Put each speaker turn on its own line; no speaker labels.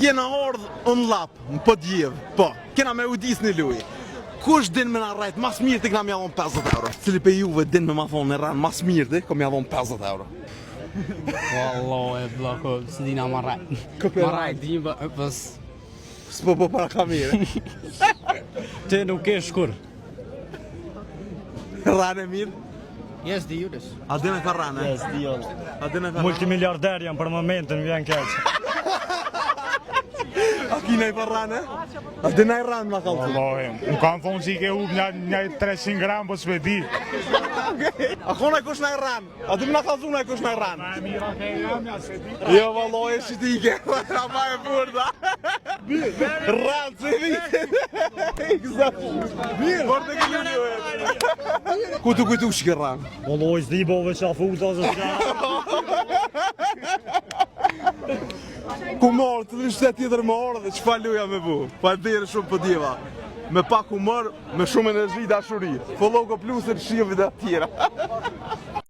Jena ardhë në lapë, në po djevë, po, kena me udis një luj. Kush din me na rajt, mas mirë të këna mja dhonë 50 euro. Cili pe juve din me ma thonë në ranë, mas mirë të, ko mja dhonë 50 euro.
Wallah e bloko, së dina ma rajt. Ma rajt, di më pës...
S'po po para kamerë.
Te nuk e shkur.
Ranë e mirë?
Jes, di jules.
A din e ka ranë?
Yes, di jonë.
A din e ka ranë?
Multimiliarder jam për momentin, vjen keq.
A kina i për ranë? A din e ranë ma kalë të?
Më kanë thonë që i ke hup një 300 gram, po s'pe di.
A kona kush na i ranë? A di më na kalëzun e kush na i ranë?
E mira ke jamja, se di.
Jo, valloj, e shitike. A ma e burda. Ranë, se vitin. Exakt. Por të këllu një e. Kujtu shke ranë?
Valloj, s'di bove qafuta zë s'ka.
Ku morë, të një shtetë tjetër më orë dhe që fa luja me bu. Pa e dhere shumë për djeva. Me pak humor, me shumë energji dashuri. Follow ko plusin shivit e tjera.